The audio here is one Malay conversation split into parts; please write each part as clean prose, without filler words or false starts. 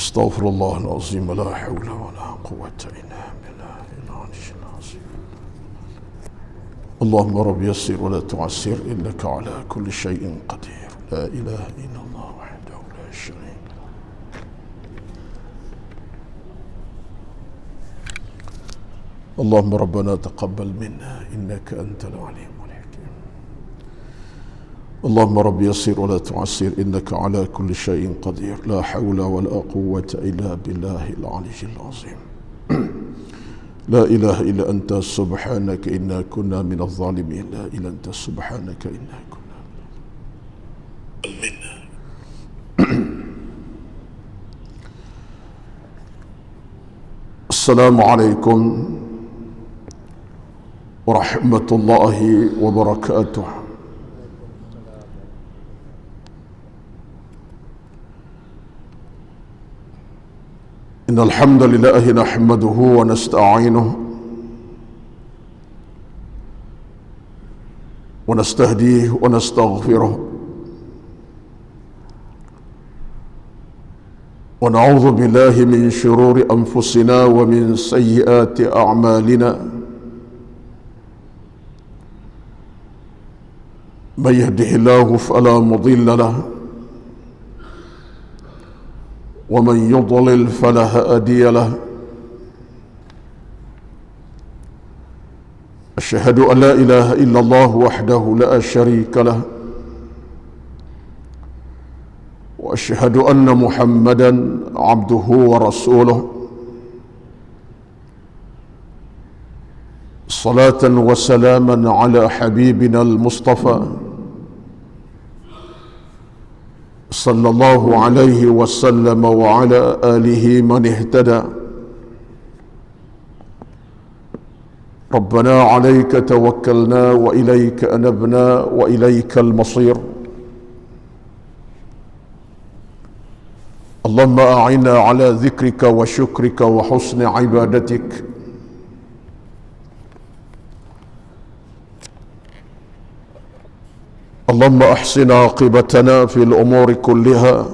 Astaghfirullahalazim, la haula wala quwwata illa billahil aliyyil azim. Allahumma rabbi yassir wa la tu'assir innaka ala kulli shay'in qadir. La ilaha illallah wahdahu la sharika lahu. Allahumma rabbana taqabbal minna innaka antal alimul hakim. Allahumma rabbi yassir wa la tu'assir innaka ala kulli shay'in qadir. La hawla wa la quwwata illa billahil aliyyil azim. La ilaha illa anta subhanaka inna kunna minadh zalimin. La ilaha illa anta subhanaka inna kunna minadh zalimin. Assalamualaikum warahmatullahi wabarakatuh. إن الحمد لله نحمده ونستعينه ونستهديه ونستغفره ونعوذ بالله من شرور أنفسنا ومن سيئات أعمالنا من يهده الله فلا مضل له ومن يضلل فلا هادي له. أشهد أن لا إله إلا الله وحده لا شريك له وأشهد أن محمدا عبده ورسوله صلاة وسلاما على حبيبنا المصطفى صلى الله عليه وسلم وعلى آله من اهتدى. ربنا عليك توكلنا وإليك أنبنا وإليك المصير. اللهم أعنا على ذكرك وشكرك وحسن عبادتك. اللهم أحسن عاقبتنا في الأمور كلها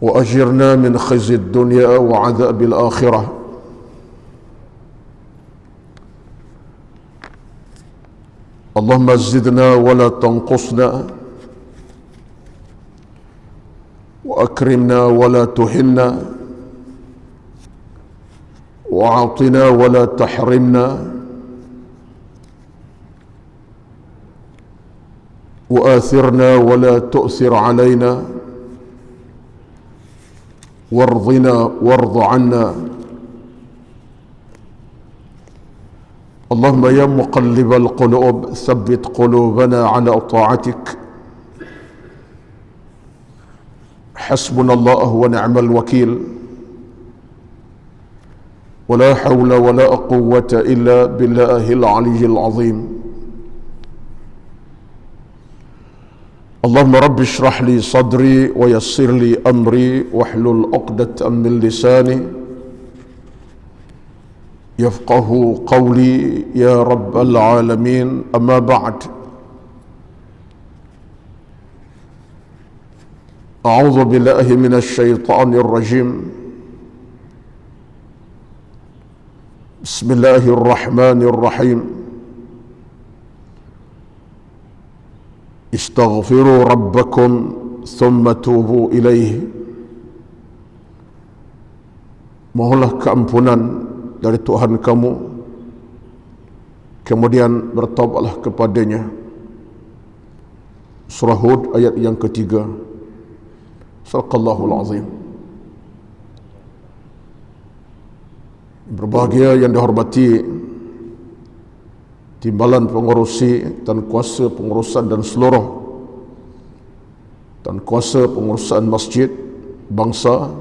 وأجرنا من خزي الدنيا وعذاب الآخرة. اللهم زدنا ولا تنقصنا وأكرمنا ولا تهنا وأعطنا ولا تحرمنا وآثرنا ولا تؤثر علينا وارضنا وارض عنا. اللهم يا مقلب القلوب ثبت قلوبنا على طاعتك. حسبنا الله ونعم الوكيل. ولا حول ولا قوة إلا بالله العلي العظيم. اللهم رب اشرح لي صدري ويسر لي أمري واحلل عقدة من لساني يفقه قولي يا رب العالمين. أما بعد، أعوذ بالله من الشيطان الرجيم. بسم الله الرحمن الرحيم. استغفروا ربكم ثم توبوا إليه. Mohonlah keampunan dari Tuhan kamu, kemudian bertaubatlah kepadanya. Surah Hud ayat yang ketiga. Sadaqallahul azim. Berbahagia yang dihormati timbalan pengurusi dan kuasa pengurusan dan seluruh dan kuasa pengurusan masjid bangsa,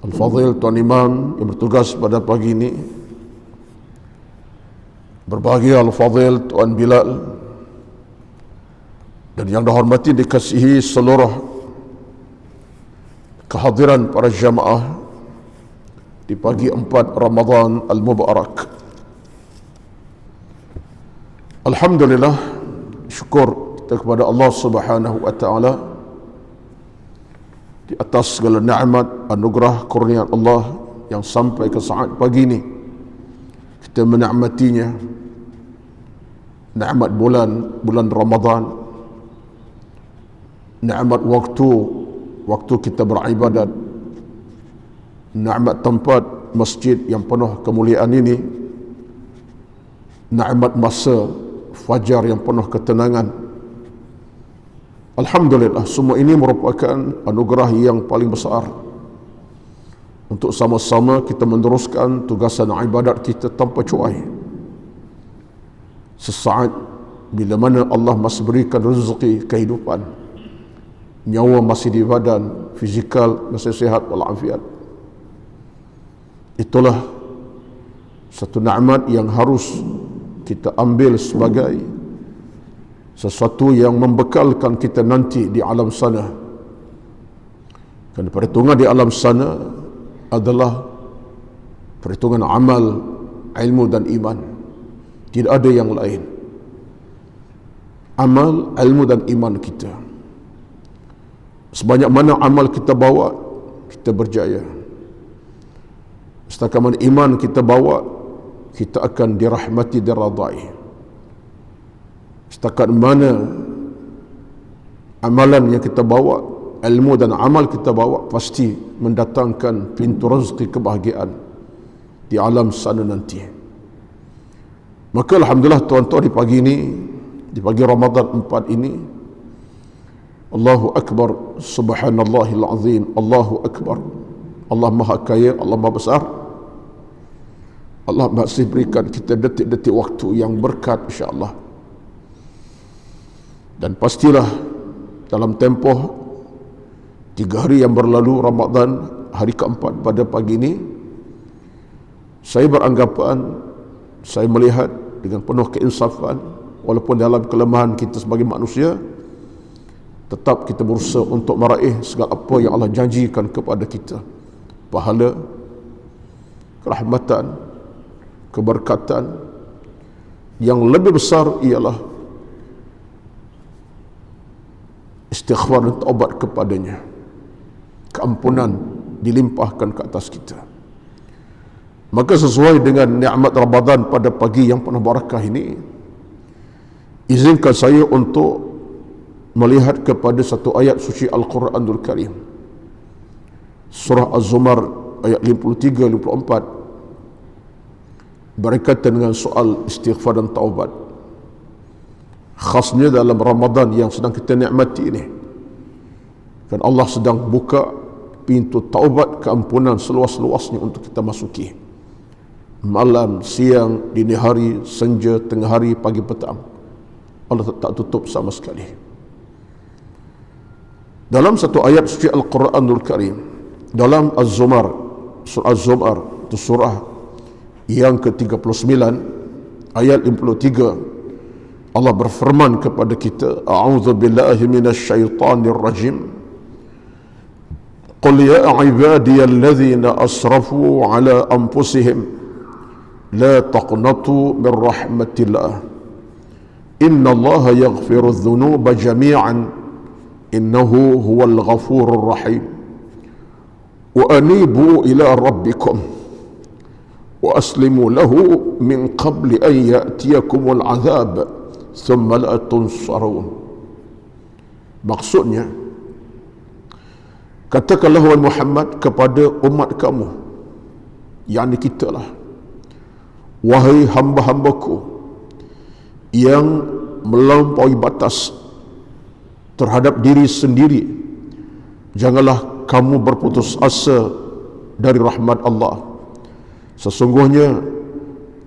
Al-Fadhil Tuan Imam yang bertugas pada pagi ini, berbahagia Al-Fadhil Tuan Bilal, dan yang dihormati dikasihi seluruh kehadiran para jamaah di pagi 4 Ramadan Al-Mubarak. Alhamdulillah, syukur kita kepada Allah Subhanahu wa taala di atas segala nikmat, anugerah, kurnia Allah yang sampai ke saat pagi ini kita menikmatinya, nikmat bulan Ramadan, nikmat waktu kita beribadat, nikmat tempat masjid yang penuh kemuliaan ini, nikmat masa fajar yang penuh ketenangan. Alhamdulillah, semua ini merupakan anugerah yang paling besar untuk sama-sama kita meneruskan tugasan ibadat kita tanpa cuai. Sesaat bila mana Allah masih berikan rezeki kehidupan, nyawa masih di badan, fizikal masih sihat walafiat, itulah satu nikmat yang harus kita ambil sebagai sesuatu yang membekalkan kita nanti di alam sana. Kerana perhitungan di alam sana adalah perhitungan amal, ilmu dan iman. Tidak ada yang lain. Amal, ilmu dan iman kita. Sebanyak mana amal kita bawa, kita berjaya. Setakat mana iman kita bawa, kita akan dirahmati, diradai. Setakat mana amalan yang kita bawa, ilmu dan amal kita bawa, pasti mendatangkan pintu rezeki kebahagiaan di alam sana nanti. Maka alhamdulillah tuan-tuan, di pagi ini, di pagi Ramadan 4 ini, Allahu Akbar, Subhanallahil Azim, Allahu Akbar, Allah Maha Kaya, Allah Maha Besar. Allah masih berikan kita detik-detik waktu yang berkat, insya-Allah. Dan pastilah dalam tempoh 3 hari yang berlalu Ramadan, hari keempat pada pagi ini, saya beranggapan, saya melihat dengan penuh keinsafan, walaupun dalam kelemahan kita sebagai manusia, tetap kita berusaha untuk meraih segala apa yang Allah janjikan kepada kita. Pahala, kerahmatan, keberkatan. Yang lebih besar ialah istighfar dan taubat kepadanya. Keampunan dilimpahkan ke atas kita. Maka sesuai dengan nikmat Ramadan pada pagi yang penuh barakah ini, izinkan saya untuk melihat kepada satu ayat suci Al-Quranul Karim, surah Az-Zumar ayat 53-54, berkaitan dengan soal istighfar dan taubat, khasnya dalam Ramadan yang sedang kita nikmati ini. Dan Allah sedang buka pintu taubat, keampunan seluas-luasnya untuk kita masuki. Malam, siang, dini hari, senja, tengah hari, pagi, petang, Allah tak tutup sama sekali. Dalam satu ayat suci Al-Quranul Karim, dalam Az-Zumar, surah Az-Zumar, itu surah yang ke-39 ayat 53, Allah berfirman kepada kita, A'udzu billahi minasyaitonir rajim. Qul ya ibadiyalladzina asrafu ala anfusihim la taqnatu min rahmatillah. Innallaha yaghfiru dzunuba jami'an innahu huwal ghafurur rahim. Wa anibu ila rabbikum wa aslimu lahu min qabli an ya'tiyakumul 'adzab thumma la tunsarun. Maksudnya, katakanlah wahai Muhammad kepada umat kamu, yakni kita lah, wahai hamba-hambaku yang melampaui batas terhadap diri sendiri, janganlah kamu berputus asa dari rahmat Allah. Sesungguhnya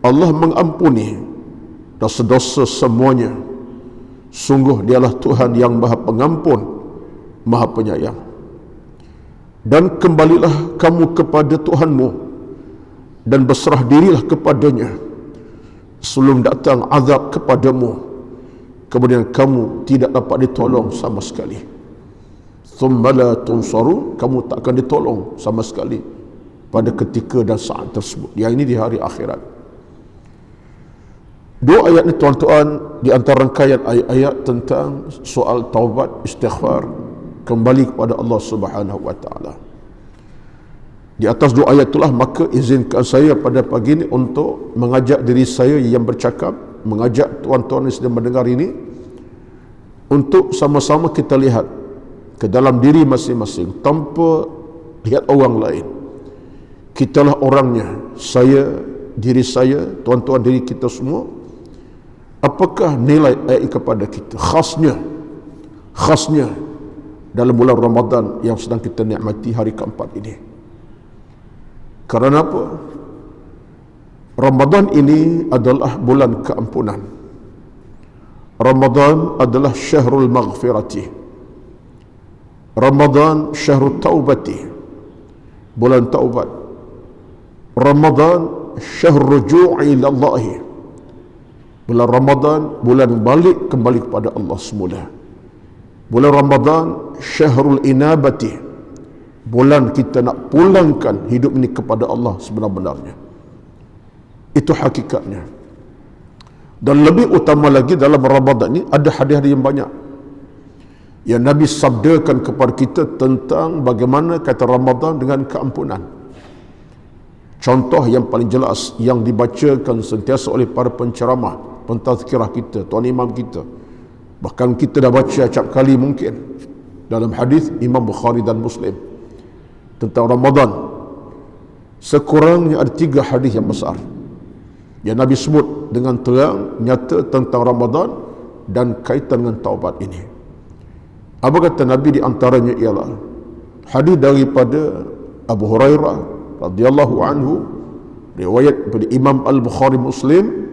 Allah mengampuni dosa-dosa semuanya. Sungguh dialah Tuhan yang Maha Pengampun, Maha Penyayang. Dan kembalilah kamu kepada Tuhanmu dan berserah dirilah kepadanya sebelum datang azab kepadamu, kemudian kamu tidak dapat ditolong sama sekali. Thumma la tunsaru, kamu tak akan ditolong sama sekali pada ketika dan saat tersebut, yang ini di hari akhirat. Dua ayat ini tuan-tuan, di antara rangkaian ayat-ayat tentang soal taubat, istighfar kembali kepada Allah Subhanahu wa taala. Di atas dua ayat itulah maka izinkan saya pada pagi ini untuk mengajak diri saya yang bercakap, mengajak tuan-tuan yang sedang mendengar ini, untuk sama-sama kita lihat ke dalam diri masing-masing tanpa lihat orang lain. Kitalah orangnya, saya, diri saya, tuan-tuan, diri kita semua. Apakah nilai ayat kepada kita? Khasnya dalam bulan Ramadan yang sedang kita nikmati hari keempat ini. Kerana apa? Ramadan ini adalah bulan keampunan. Ramadan adalah syahrul maghfirati. Ramadan syahrul taubati, bulan taubat. Ramadan syahrul ruju'i ilallahi, bulan Ramadan bulan balik kembali kepada Allah semula. Bulan Ramadan syahrul inabati, bulan kita nak pulangkan hidup ini kepada Allah sebenar-benarnya. Itu hakikatnya. Dan lebih utama lagi dalam Ramadan ini ada hadiah-hadiah yang banyak yang Nabi sabdakan kepada kita tentang bagaimana kata Ramadan dengan keampunan. Contoh yang paling jelas yang dibacakan sentiasa oleh para penceramah, pentazkirah kita, tuan imam kita, bahkan kita dah baca acap kali mungkin, dalam hadis Imam Bukhari dan Muslim tentang Ramadan. Sekurangnya ada 3 hadis yang besar yang Nabi sebut dengan terang nyata tentang Ramadan dan kaitan dengan taubat ini. Apa kata Nabi? Di antaranya ialah hadis daripada Abu Hurairah radhiyallahu anhu, riwayat dari Imam Al-Bukhari Muslim,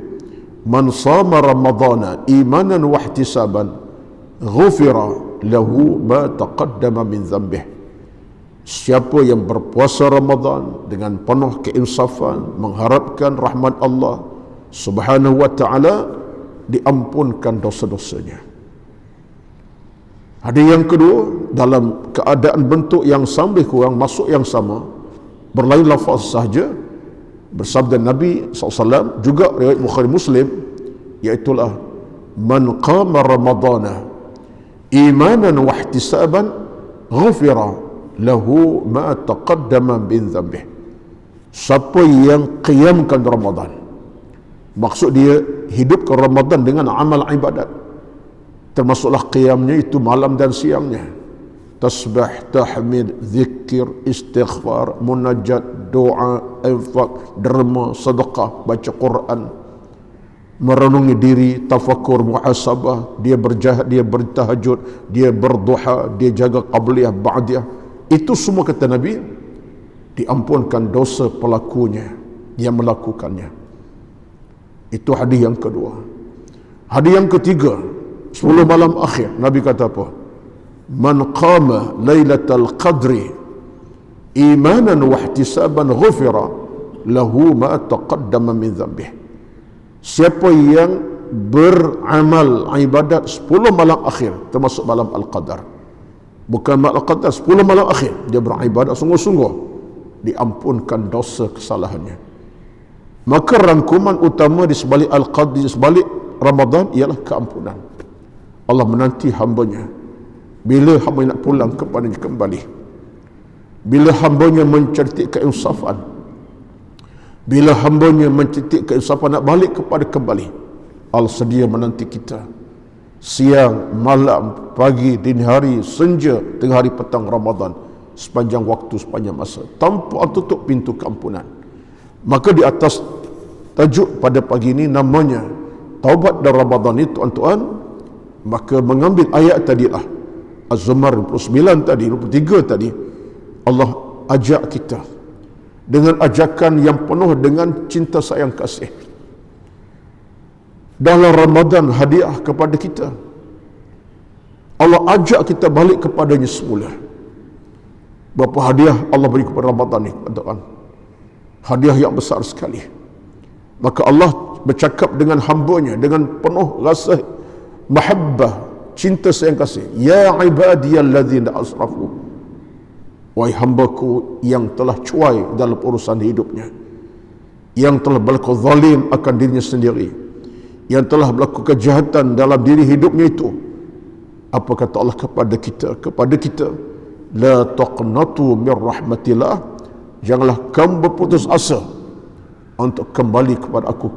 man sama ramadhana imanan wa ihtisaban ghufira lahu ma taqaddama min dhanbih. Siapa yang berpuasa Ramadan dengan penuh keinsafan, mengharapkan rahmat Allah Subhanahu wa taala, diampunkan dosa-dosanya. Hadis yang kedua dalam keadaan bentuk yang sama, kurang masuk yang sama, berlain lafaz sahaja, bersabda Nabi SAW, juga riwayat Bukhari Muslim, iaitulah man qama ramadana imanan wa ihtisaban ghufira lahu ma taqaddama min dhanbih. Siapa yang qiyamkan Ramadan, maksud dia hidupkan Ramadan dengan amal ibadat, termasuklah qiyamnya itu malam dan siangnya, tasbih, tahmid, zikir, istighfar, munajat, doa, infak, derma, sedekah, baca Quran, merenungi diri, tafakur, muhasabah, dia berjahad, dia bertahajud, dia berduha, dia jaga qabliyah, ba'diyah. Itu semua kata Nabi diampunkan dosa pelakunya yang melakukannya. Itu hadis yang kedua. Hadis yang ketiga, 10 malam akhir, Nabi kata apa? Man qama lailatal qadri imanan wa ihtisaban ghufira lahu ma taqaddama min dhanbih. Siapa yang beramal ibadat 10 malam akhir, termasuk malam Al-Qadar, bukan malam Al-Qadar, 10 malam akhir, dia beribadat sungguh-sungguh, diampunkan dosa kesalahannya. Maka rangkuman utama di sebalik Al-Qadar, di sebalik Ramadan, ialah keampunan. Allah menanti hambanya bila hamba nak pulang kepadanya kembali, bila hambanya mencetik keinsafan, bila hambanya mencetik keinsafan nak balik kepada kembali, Allah sedia menanti kita siang, malam, pagi, dini hari, senja, tengah hari, petang Ramadan, sepanjang waktu, sepanjang masa, tanpa tutup pintu keampunan. Maka di atas tajuk pada pagi ini namanya taubat dan Ramadan ini, tuan-tuan, maka mengambil ayat tadilah Az-Zumar 29 tadi, 23 tadi, Allah ajak kita dengan ajakan yang penuh dengan cinta sayang kasih. Dalam Ramadan hadiah kepada kita, Allah ajak kita balik kepadanya semula. Berapa hadiah Allah beri kepada Ramadan ni, tuan-tuan? Hadiah yang besar sekali. Maka Allah bercakap dengan hambanya dengan penuh rasa mahabbah, cinta sayang kasih. Ya ibadiyalladzina asrafu, wahai hambaku yang telah cuai dalam urusan hidupnya, yang telah berlaku zalim akan dirinya sendiri, yang telah berlaku kejahatan dalam diri hidupnya itu, Apa kata Allah kepada kita, la taqnatu min rahmatillah, janganlah kamu berputus asa untuk kembali kepada aku.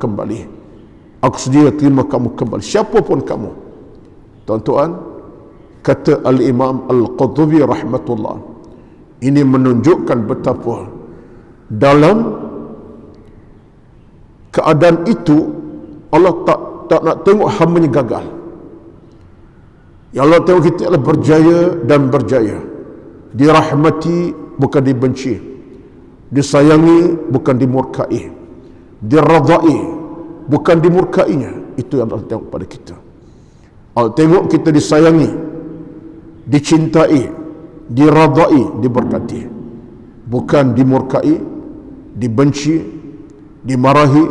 Aku sedia terima kamu kembali, siapapun kamu. Tuan-tuan, kata Al-Imam Al-Qurtubi rahmatullah, ini menunjukkan betapa dalam keadaan itu Allah tak nak tengok hamba-Nya gagal. Ya Allah tengok kita adalah berjaya dan berjaya, dirahmati bukan dibenci, disayangi bukan dimurkai, diradai bukan dimurkainya. Itu yang Allah tengok pada kita. Allah tengok kita disayangi, dicintai, diradai, diberkati, bukan dimurkai, dibenci, dimarahi,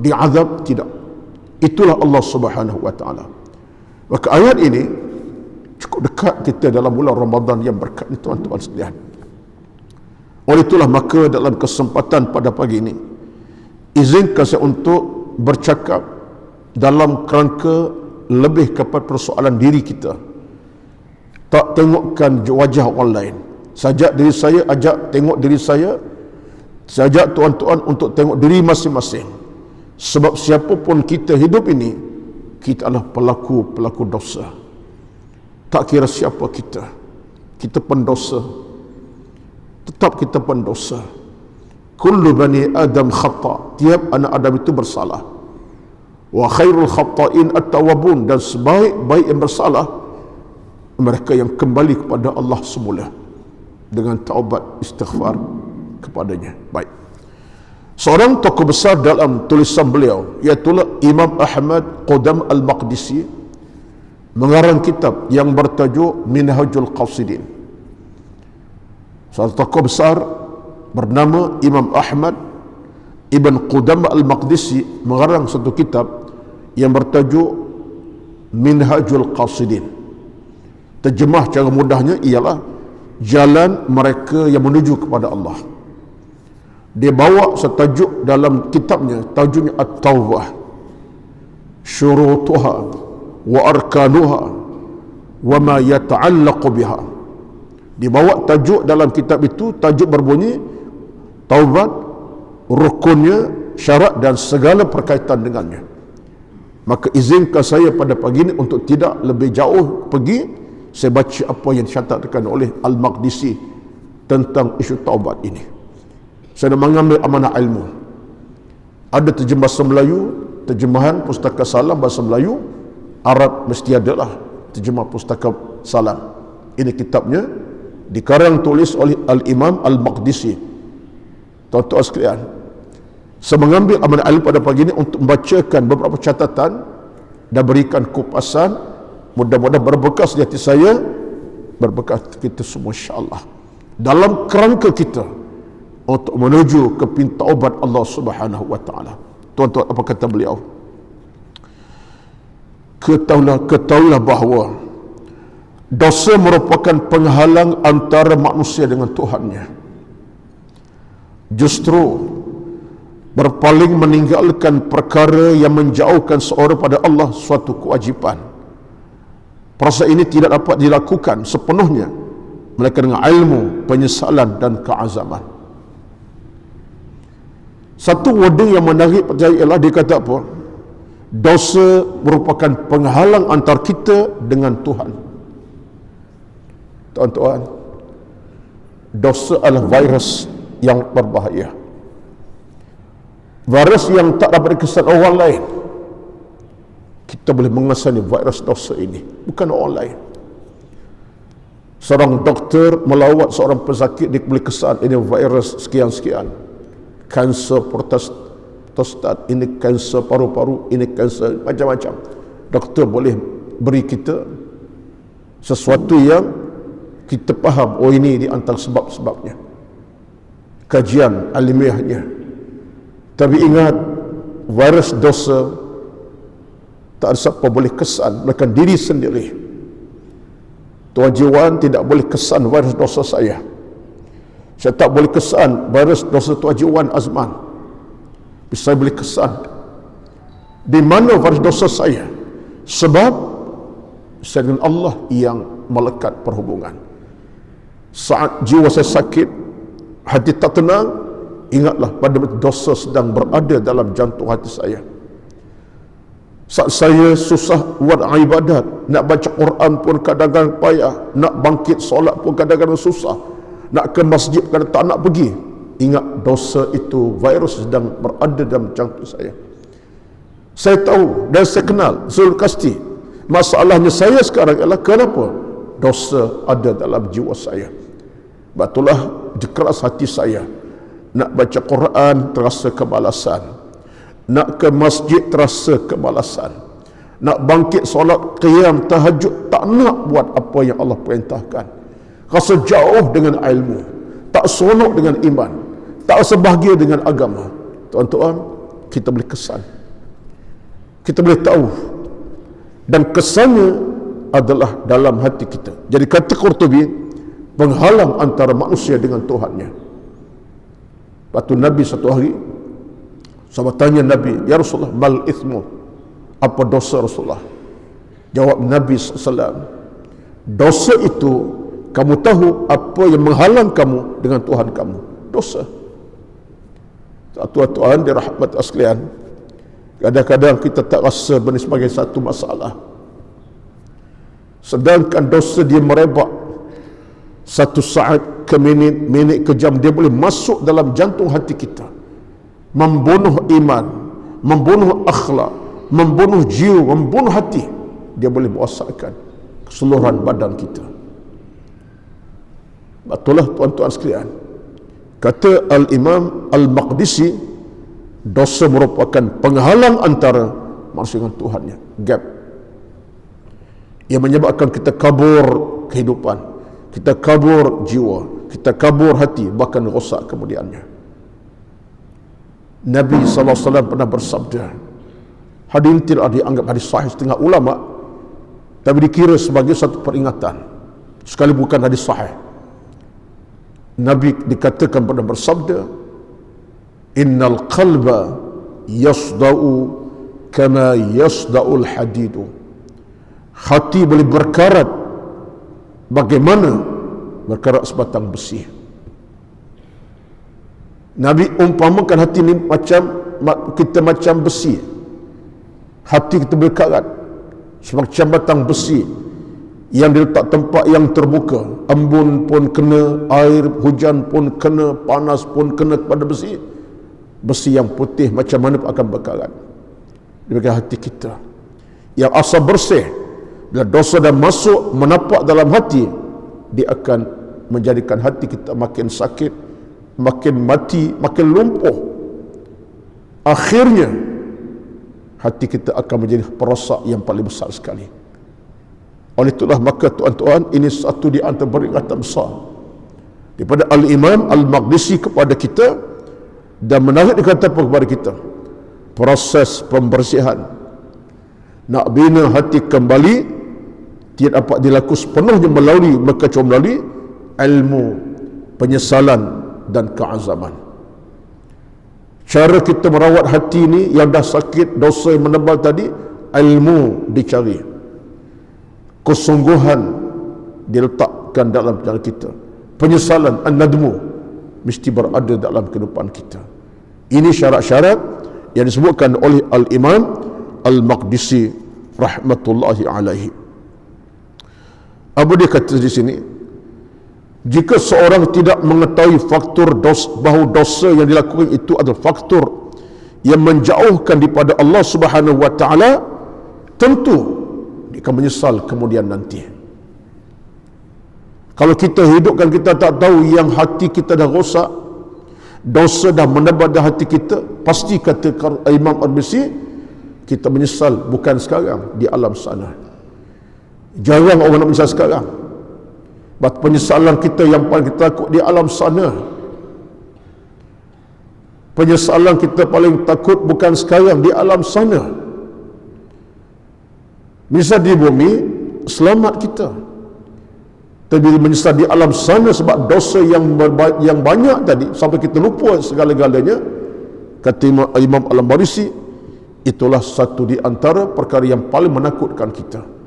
diazab. Tidak. Itulah Allah Subhanahu wa taala. Maka ayat ini cukup dekat kita dalam bulan Ramadan yang berkat ini, tuan-tuan sekalian. Oleh itulah maka dalam kesempatan pada pagi ini, izinkan saya untuk bercakap dalam kerangka lebih kepada persoalan diri kita. Tak tengokkan wajah orang lain. Sajak diri saya, ajak tengok diri saya. Sajak tuan-tuan untuk tengok diri masing-masing. Sebab siapapun kita hidup ini, kita adalah pelaku dosa. Tak kira siapa kita pendosa. Tetap kita pendosa. Kullu bani Adam khata'. Tiap anak Adam itu bersalah. Wa khairul khata'in at-tawwabun, dan sebaik-baik yang bersalah mereka yang kembali kepada Allah semula dengan taubat istighfar kepadanya. Baik. Seorang tokoh besar dalam tulisan beliau, iaitu Imam Ahmad Qudam Al-Maqdisi, mengarang kitab yang bertajuk Minhajul Qasidin. Seorang tokoh besar bernama Imam Ahmad Ibn Qudam Al-Maqdisi mengarang satu kitab yang bertajuk Minhajul Qasidin. Terjemah cara mudahnya ialah jalan mereka yang menuju kepada Allah. Dia bawa setajuk dalam kitabnya, tajuknya At-Tawbah, syurutuha wa arkanuha wa ma yata'allaqu biha. Dibawa tajuk dalam kitab itu, tajuk berbunyi taubat, rukunnya, syarat dan segala berkaitan dengannya. Maka izinkan saya pada pagi ini untuk tidak lebih jauh pergi, saya baca apa yang dicatatkan oleh Al-Maqdisi tentang isu taubat ini. Saya nak mengambil amanah ilmu. Ada terjemah bahasa Melayu, terjemahan Pustaka Salam bahasa Melayu, Arab mesti ada lah terjemah Pustaka Salam. Ini kitabnya dikarang tulis oleh Al-Imam Al-Maqdisi. Tuan-tuan sekalian, saya mengambil amanah ilmu pada pagi ini untuk membacakan beberapa catatan dan berikan kupasan. Mudah-mudahan berbekas di hati saya, berbekas kita semua insya-Allah dalam kerangka kita untuk menuju ke pintu taubat Allah Subhanahu wa taala. Tuan-tuan, apa kata beliau? Ketahuilah bahawa dosa merupakan penghalang antara manusia dengan Tuhannya. Justru berpaling meninggalkan perkara yang menjauhkan seorang pada Allah suatu kewajipan. Proses ini tidak dapat dilakukan sepenuhnya melainkan dengan ilmu, penyesalan dan keazaman. Satu wording yang menarik percaya ialah dia kata apa? Dosa merupakan penghalang antar kita dengan Tuhan. Tuan-tuan, dosa adalah virus yang berbahaya. Virus yang tak dapat dikesan orang lain. Kita boleh mengesani virus dosa ini, bukan orang lain. Seorang doktor melawat seorang pesakit, dia boleh kesan ini virus sekian-sekian. Kanser prostat, ini kanser paru-paru, ini kanser macam-macam. Doktor boleh beri kita sesuatu yang kita faham, oh ini di antara sebab-sebabnya, kajian ilmiahnya. Tapi ingat, virus dosa tak ada siapa boleh kesan melainkan diri sendiri. Tuan Jiwan tidak boleh kesan virus dosa saya. Saya tak boleh kesan virus dosa Tuan Jiwan Azman. Tapi saya boleh kesan di mana virus dosa saya. Sebab saya dengan Allah yang melekat perhubungan. Saat jiwa saya sakit, hati tak tenang, ingatlah pada dosa sedang berada dalam jantung hati saya. Saat saya susah buat ibadat, nak baca Quran pun kadang-kadang payah, nak bangkit solat pun kadang-kadang susah, nak ke masjid kadang tak nak pergi, ingat dosa itu, virus sedang berada dalam jantung saya. Saya tahu dan saya kenal Zul Kasti. Masalahnya saya sekarang ialah kenapa dosa ada dalam jiwa saya. Batulah keras hati saya, nak baca Quran terasa kemalasan, nak ke masjid terasa kemalasan, nak bangkit solat qiyam tahajud tak nak buat apa yang Allah perintahkan, rasa jauh dengan ilmu, tak seronok dengan iman, tak sebahagia dengan agama. Tuan-tuan, kita boleh kesan, kita boleh tahu, dan kesannya adalah dalam hati kita. Jadi kata Qurtubi, penghalang antara manusia dengan Tuhannya. Lepas tu Nabi satu hari, sahabat tanya Nabi, ya Rasulullah, mal ithmu, apa dosa Rasulullah? Jawab Nabi SAW, dosa itu kamu tahu apa yang menghalang kamu dengan Tuhan kamu. Dosa. Tuan-tuan dirahmati sekalian, kadang-kadang kita tak rasa benda sebagai satu masalah, sedangkan dosa dia merebak. Satu saat ke minit ke jam, dia boleh masuk dalam jantung hati kita, membunuh iman, membunuh akhlak, membunuh jiwa, membunuh hati. Dia boleh merosakkan keseluruhan badan kita. Betullah tuan-tuan sekalian, kata Al-Imam Al-Maqdisi, dosa merupakan penghalang antara manusia dengan Tuhannya, gap yang menyebabkan kita kabur kehidupan, kita kabur jiwa, kita kabur hati, bahkan rosak kemudiannya. Nabi SAW pernah bersabda, hadis ini tidak dianggap hadis sahih setengah ulama, tapi dikira sebagai satu peringatan, sekali bukan hadis sahih. Nabi dikatakan pernah bersabda, innal qalba yasda'u kama yasda'ul hadidu. Hati boleh berkarat bagaimana berkarat sebatang besi. Nabi umpamakan hati ini macam besi. Hati kita berkarat semacam batang besi yang diletak tempat yang terbuka. Embun pun kena, air hujan pun kena, panas pun kena kepada besi. Besi yang putih macam mana akan berkarat. Demikian hati kita yang asal bersih, bila dosa dah masuk menapak dalam hati, dia akan menjadikan hati kita makin sakit, makin mati, makin lumpuh. Akhirnya hati kita akan menjadi perosak yang paling besar sekali. Oleh itulah maka tuan-tuan, ini satu di antara peringatan besar daripada Al-Imam Al-Maqdisi kepada kita, dan menarik dikata kepada kita, proses pembersihan nak bina hati kembali tidak dapat dilakukan sepenuhnya melalui ilmu, penyesalan dan keazaman. Cara kita merawat hati ini yang dah sakit, dosa yang menebal tadi, ilmu dicari, kesungguhan diletakkan dalam pikiran kita, penyesalan, an-nadmu mesti berada dalam kehidupan kita. Ini syarat-syarat yang disebutkan oleh Al-Imam Al-Maqdisi rahmatullahi alaihi. Abu dia kata di sini, jika seorang tidak mengetahui faktor bahawa dosa yang dilakukan itu adalah faktor yang menjauhkan daripada Allah Subhanahu wa taala, tentu dia akan menyesal kemudian nanti. Kalau kita hidupkan, kita tak tahu yang hati kita dah rosak, dosa dah menebal dalam hati kita, pasti kata Imam Al-Maqdisi, kita menyesal bukan sekarang, di alam sana. Jarang orang nak menyesal sekarang. Penyesalan kita yang paling kita takut di alam sana. Penyesalan kita paling takut bukan sekarang, di alam sana. Menyesal di bumi, selamat kita. Tapi menyesal di alam sana sebab dosa yang banyak tadi, sampai kita lupa segala-galanya, kata Imam Al-Maqdisi, itulah satu di antara perkara yang paling menakutkan kita.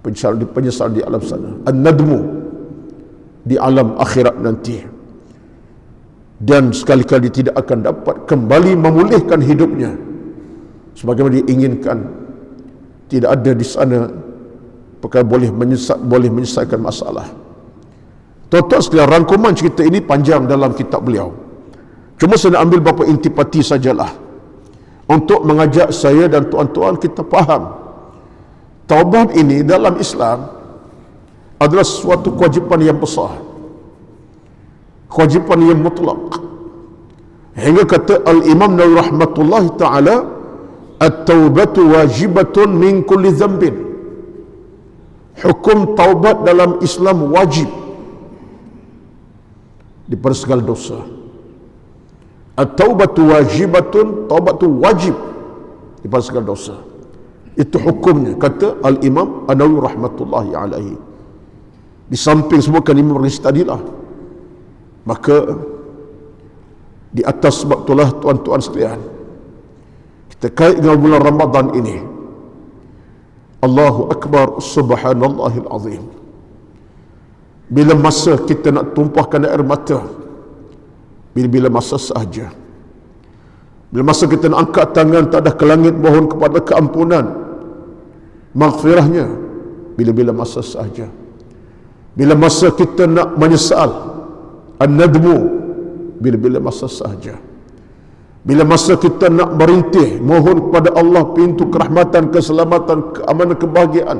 Penyesal di alam sana. An-nadmu di alam akhirat nanti. Dan sekali-kali tidak akan dapat kembali memulihkan hidupnya sebagaimana diinginkan. Tidak ada di sana perkara boleh menyelesaikan masalah. Tuan-tuan sekalian, rangkuman cerita ini panjang dalam kitab beliau. Cuma saya nak ambil beberapa intipati sajalah untuk mengajak saya dan tuan-tuan kita faham taubat ini dalam Islam adalah suatu kewajipan yang besar, kewajipan yang mutlak. Hingga kata Al-Imam Nawawi rahmatullahi ta'ala, at-taubatu wajibatun min kulli dhanbin. Hukum taubat dalam Islam wajib daripada segala dosa. At-taubatu wajibatun, taubat itu wajib daripada segala dosa. Itu hukumnya, kata Al-Imam An-Nawawi rahmatullahi alaihi. Di samping sebutkan Imam Rizq tadilah, maka di atas sebab itulah tuan-tuan sekalian, kita kait dengan bulan Ramadan ini. Allahu Akbar, subhanallahil azim. Bila masa kita nak tumpahkan air mata, bila masa sahaja. Bila masa kita nak angkat tangan tak ada ke langit mohon kepada keampunan, maghfirahnya, bila masa sahaja. Bila masa kita nak menyesal, an-nadmu, bila masa sahaja. Bila masa kita nak merintih, mohon kepada Allah pintu kerahmatan, keselamatan, keamanan, kebahagiaan,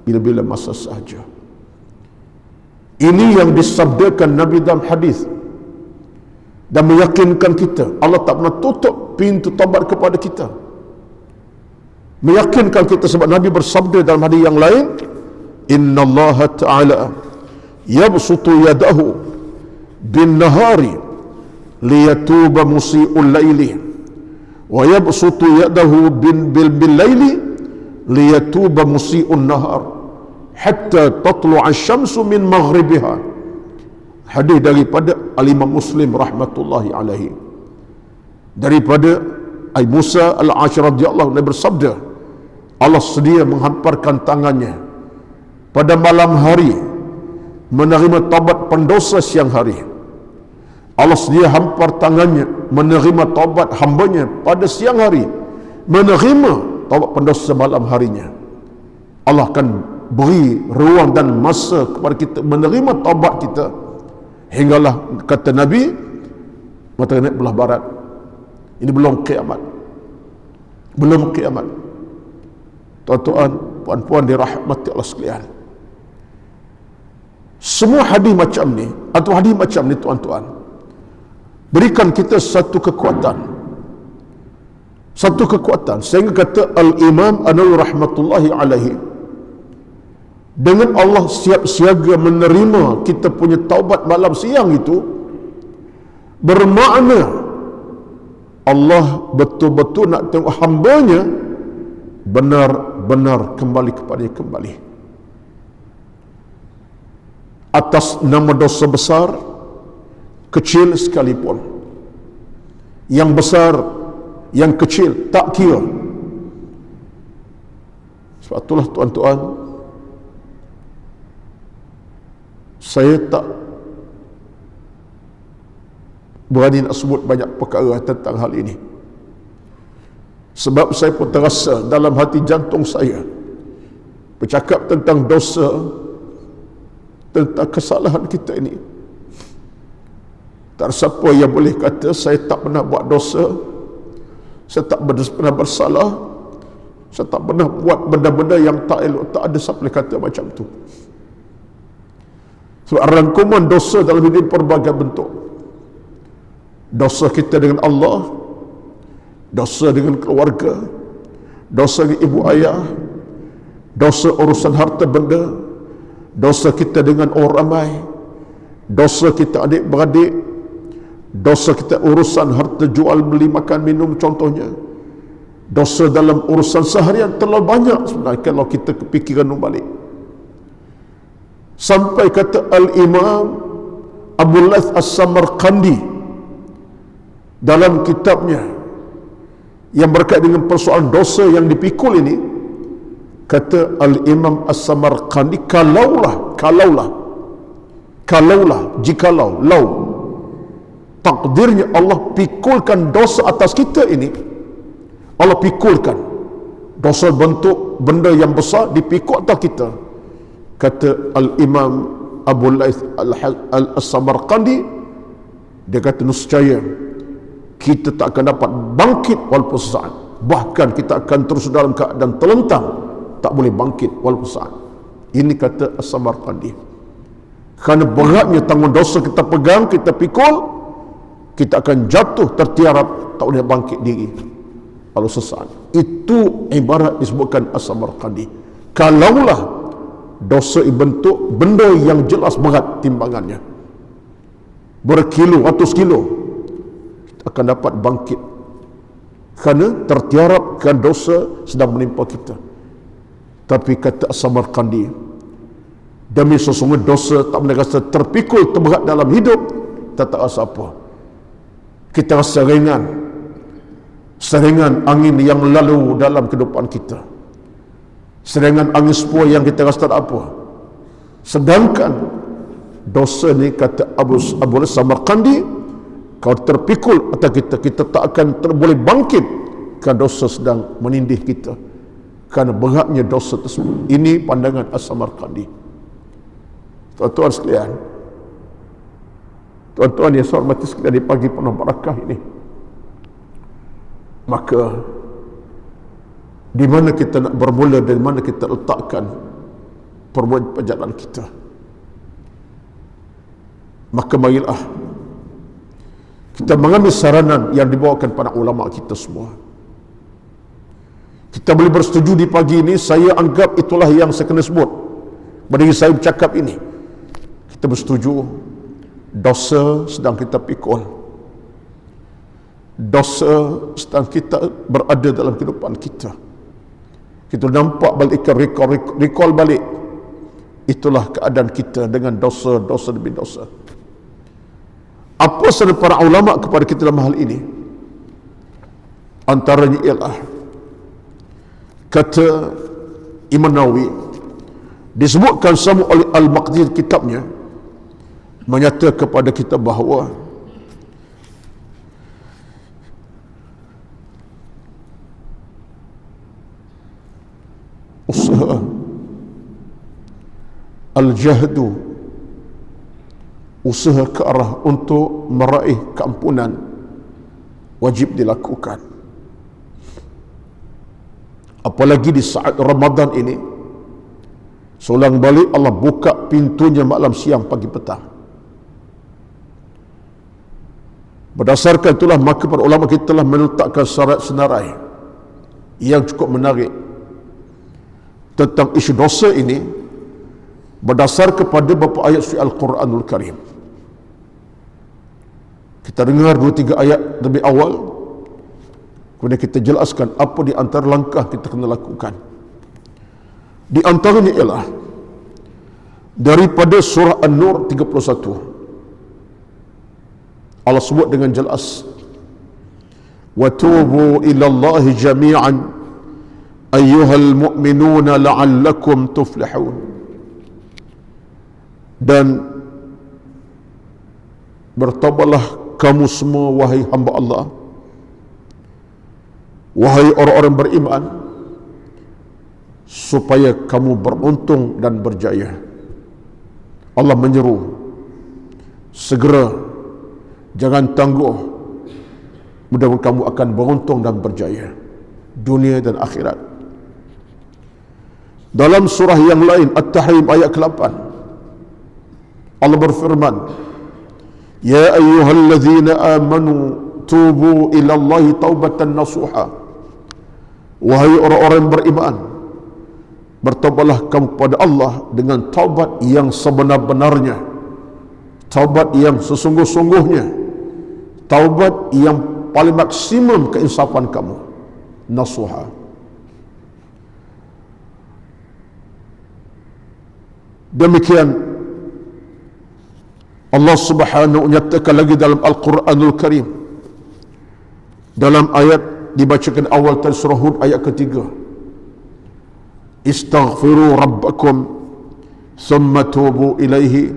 bila masa sahaja. Ini yang disabdakan Nabi dalam hadis dan meyakinkan kita Allah tak pernah tutup pintu taubat kepada kita. Meyakinkan kita sebab Nabi bersabda dalam hadis yang lain, innallaha ta'ala yabsutu yadahu bin nahari liyatuba musi'ul laili wa yabsutu yadahu bil laili liyatuba musi'un nahar hatta tatlu'a asy-syamsu min maghribiha. Hadis daripada Al-Imam Muslim rahmatullahi alaihi, daripada Abu Musa al-Ash'ari radhiyallahu anhu bersabda, Allah sedia menghamparkan tangannya pada malam hari menerima taubat pendosa siang hari. Allah sedia hampar tangannya menerima taubat hambanya pada siang hari, menerima taubat pendosa malam harinya. Allah akan beri ruang dan masa kepada kita menerima taubat kita hinggalah, kata Nabi, matahari naik belah barat. Ini belum kiamat, belum kiamat. Tuan-tuan, puan-puan dirahmati Allah sekalian, semua hadis macam ni atau hadis macam ni tuan-tuan berikan kita satu kekuatan, sehingga kata Al-Imam An-Nawawi rahmatullahi alaihi, dengan Allah siap siaga menerima kita punya taubat malam siang itu, bermakna Allah betul-betul nak tengok hambanya benar-benar kembali kepadanya kembali. Atas nama dosa besar, kecil sekalipun, yang besar, yang kecil, tak kira. Sebab itulah tuan-tuan, saya tak berani nak sebut banyak perkara tentang hal ini, sebab saya pun terasa dalam hati jantung saya bercakap tentang dosa, tentang kesalahan kita ini. Tak ada siapa yang boleh kata saya tak pernah buat dosa, saya tak pernah bersalah, saya tak pernah buat benda-benda yang tak elok. Tak ada siapa boleh kata macam tu. Sebab rangkuman dosa dalam hidup berbagai bentuk. Dosa kita dengan Allah, dosa dengan keluarga, dosa dengan ibu ayah, dosa urusan harta benda, dosa kita dengan orang ramai, dosa kita adik-beradik, dosa kita urusan harta jual beli makan minum contohnya, dosa dalam urusan seharian terlalu banyak sebenarnya kalau kita kepikiran balik. Sampai kata Al-Imam Abu Laith As-Samarqandi dalam kitabnya yang berkait dengan persoalan dosa yang dipikul ini, Kata Al-Imam As-Samarqandi, jikalau takdirnya Allah pikulkan dosa atas kita ini, Allah pikulkan dosa bentuk benda yang besar dipikul atas kita. Kata Al-Imam Abu Laith Al-Samarqandi, dia kata nescaya kita tak akan dapat bangkit walaupun sesaat, bahkan kita akan terus dalam keadaan terlentang, tak boleh bangkit walaupun sesaat. Ini kata As-Samarqandi. Kerana beratnya tanggung dosa kita pegang, kita pikul, kita akan jatuh tertiarap, tak boleh bangkit diri kalau sesaat. Itu ibarat disebutkan As-Samarqandi. Kalaulah dosa bentuk benda yang jelas berat timbangannya, berkilo, ratus kilo, kita akan dapat bangkit kerana tertiarapkan dosa sedang menimpa kita. Tapi kata As-Samarqandi, demi sesungguhnya dosa tak boleh rasa terpikul, terberat dalam hidup, kita tak rasa apa. Kita rasa seringan angin yang lalu dalam kehidupan kita, seringan angin sepoi yang kita rasa tak apa. Sedangkan dosa ni, kata Abu Samarqandi, kalau terpikul atas kita, kita tak akan boleh bangkit kerana dosa sedang menindih kita, kerana beratnya dosa tersebut. Ini pandangan As-Samarqandi. Tuan-tuan sekalian, tuan-tuan yang saya hormati sekalian, di pagi penuh barakah ini, maka di mana kita nak bermula, dari mana kita letakkan perjalanan kita? Maka marilah kita mengambil saranan yang dibawakan para ulama kita semua. Kita boleh bersetuju di pagi ini, saya anggap itulah yang saya kena sebut bagi saya bercakap ini. Kita bersetuju dosa sedang kita pikul, dosa sedang kita berada dalam kehidupan kita. Kita nampak balik, recall balik, itulah keadaan kita dengan dosa demi dosa. Apa sahaja para ulama kepada kita dalam hal ini? Antaranya ialah, kata Imam Nawawi, disebutkan sama oleh Al-Maqdisi kitabnya, menyata kepada kita bahawa usaha al-jahdu, usaha ke arah untuk meraih keampunan, wajib dilakukan. Apalagi di saat Ramadan ini, seulang balik Allah buka pintunya malam, siang, pagi, petang. Berdasarkan itulah maka para ulama kita telah meletakkan syarat senarai yang cukup menarik tentang isu dosa ini, berdasar kepada beberapa ayat suci Al-Quranul Karim. Kita dengar 2-3 ayat lebih awal, kemudian kita jelaskan apa di antara langkah kita kena lakukan. Di antaranya ialah daripada surah An-Nur 31, Allah sebut dengan jelas, wa tubu ila Allahi jami'an ayyuhal mu'minuna la'allakum tuflihun. Dan bertobatlah kamu semua wahai hamba Allah, wahai orang-orang beriman, supaya kamu beruntung dan berjaya. Allah menyeru, segera, jangan tangguh, mudah-mudahan kamu akan beruntung dan berjaya dunia dan akhirat. Dalam surah yang lain, At-Tahrim ayat ke-8, Allah berfirman, ya ayyuhallazina amanu tubu ila Allahi taubatan nasuha. Wahai orang-orang beriman, bertaubatlah kamu kepada Allah dengan taubat yang sebenar-benarnya, taubat yang sesungguh-sungguhnya, taubat yang paling maksimum keinsafan kamu, nasuha. Demikian Allah Subhanahu menyatakan lagi dalam Al-Quranul Karim, dalam ayat dibacakan awal tadi surah Hud ayat ketiga, istaghfiru rabbakum thumma tubu ilaihi,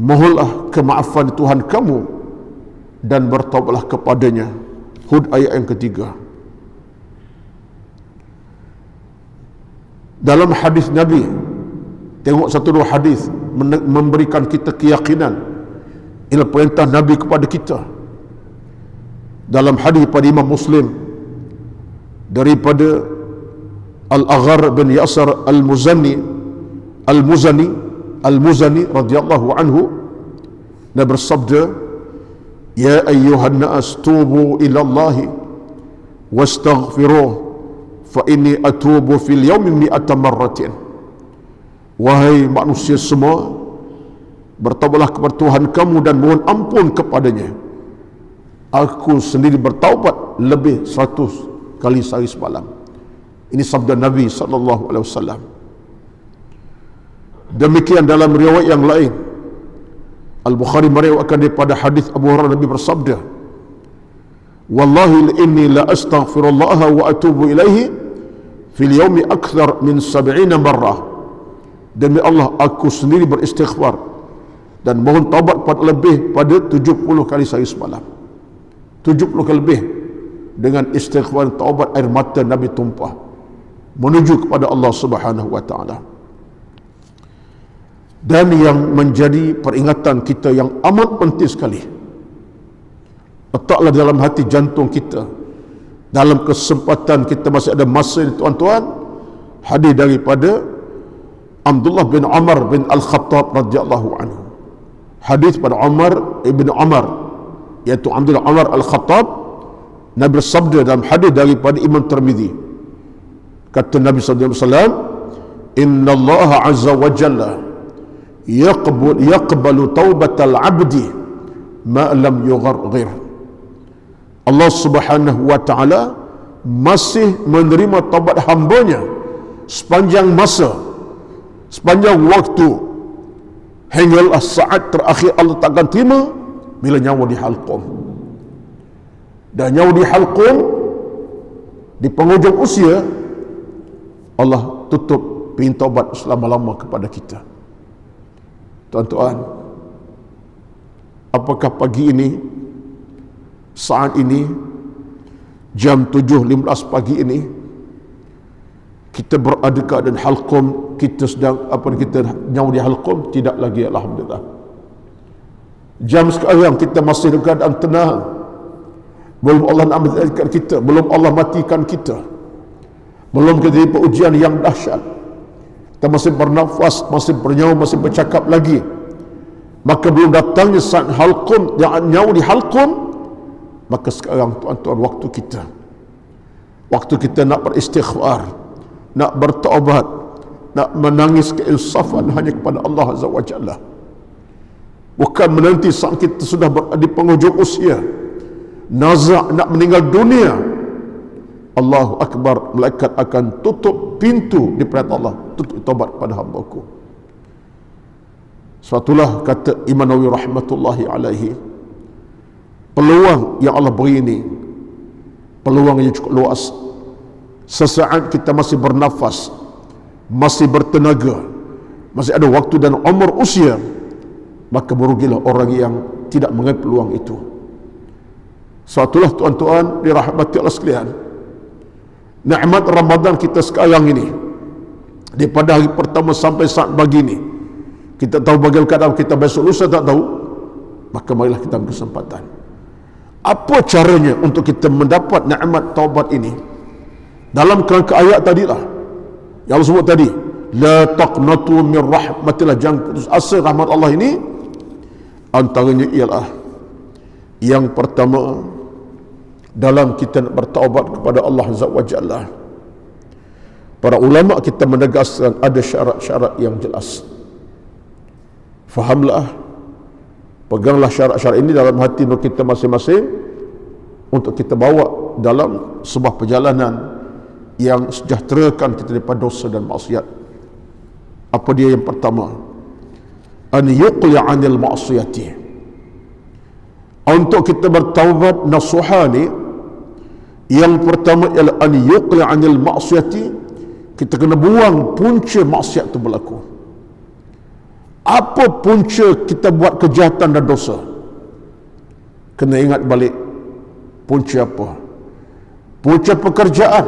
mohonlah kemaafan Tuhan kamu dan bertaubatlah kepadanya. Hud ayat yang ketiga. Dalam hadis Nabi, tengok satu dua hadis memberikan kita keyakinan ialah perintah Nabi kepada kita. Dalam hadis pada Imam Muslim daripada Al-Aghar bin Yasar Al-Muzani radhiyallahu anhu, Nabi bersabda, ya ayyuhan nas tubu ila Allah wastaghfiruh fa inni atubu fil yawmi mi'ata marratin. Wahai manusia semua, bertaubatlah kepada Tuhan kamu dan mohon ampun kepadanya. Aku sendiri bertaubat lebih 100 kali sehari semalam. Ini sabda Nabi SAW. Demikian dalam riwayat yang lain, Al-Bukhari meriwayatkan daripada hadis Abu Hurairah, Nabi bersabda, wallahi inni la astaghfirullah wa atubu ilaihi fil yawmi akthar min 70 marrah. Demi Allah, aku sendiri beristighfar dan mohon taubat lebih pada 70 kali sehari semalam. 70 kali lebih dengan istighfar, taubat, air mata Nabi tumpah menuju kepada Allah Subhanahu wa taala. Dan yang menjadi peringatan kita yang amat penting sekali, letaklah dalam hati jantung kita, dalam kesempatan kita masih ada masa ini tuan-tuan, hadis daripada Abdullah bin Umar bin Al-Khattab radhiyallahu anhu. Hadis pada Umar ibn Umar, iaitu Abdullah Umar Al-Khattab, Nabi bersabda dalam hadis daripada Imam Tirmizi, kata Nabi sallallahu alaihi wasallam, inna Allah azza wa jalla yaqbalu taubatal abdi ma lam yugharghir. Allah Subhanahu wa taala masih menerima taubat hambanya sepanjang masa, sepanjang waktu, hinggalah saat terakhir Allah takkan terima bila nyawa di halqum. Dan nyawa di halqum, di penghujung usia, Allah tutup pintu taubat selama-lama kepada kita. Tuan-tuan, apakah pagi ini, saat ini, jam 7.15 pagi ini, kita berada di keadaan halqum, kita sedang kita nyawa di halqum? Tidak lagi, alhamdulillah. Jam sekarang kita masih dalam keadaan tenang, belum Allah nak matikan kita, belum Allah matikan kita, belum kita dapat ujian yang dahsyat, kita masih bernafas, masih bernyawa, masih bercakap lagi, maka belum datangnya saat halqum, nyawa di halqum. Maka sekarang tuan-tuan, waktu kita nak beristighfar, nak bertaubat, nak menangis keinsafan hanya kepada Allah Azza wa Jalla. Bukan menanti saat kita sudah berada di penghujung usia, nazak nak meninggal dunia, Allahu Akbar, malaikat akan tutup pintu di perhatian Allah, tutup taubat pada hamba-Ku. Sebab itulah kata Imam Nawawi rahmatullahi alaihi, peluang yang Allah beri ini peluang yang cukup luas. Sesaat kita masih bernafas, masih bertenaga, masih ada waktu dan umur usia, maka merugilah orang yang tidak mengambil peluang itu. Sebab itulah tuan-tuan dirahmati Allah sekalian, nikmat Ramadan kita sekarang ini, daripada hari pertama sampai saat pagi ini, kita tahu bagaimana keadaan kita besok lusa tak tahu, maka marilah kita ambil kesempatan. Apa caranya untuk kita mendapat nikmat taubat ini? Dalam kerangka ayat tadilah yang Allah sebut tadi, la taqnatu min rahmatillah, jangan putus asa rahmat Allah ini. Antaranya ialah yang pertama, dalam kita nak bertaubat kepada Allah Azza wa Jalla, para ulama kita menegaskan ada syarat-syarat yang jelas. Fahamlah, peganglah syarat-syarat ini dalam hati kita masing-masing untuk kita bawa dalam sebuah perjalanan yang sejahterakan kita daripada dosa dan maksiat. Apa dia yang pertama? An yuqli 'anil ma'siyati. Untuk kita bertaubat nasuha ni, yang pertama ialah an yuqli 'anil ma'siyati, Kita kena buang punca maksiat itu berlaku. Apa punca kita buat kejahatan dan dosa? Kena ingat balik. Punca apa? Punca pekerjaan.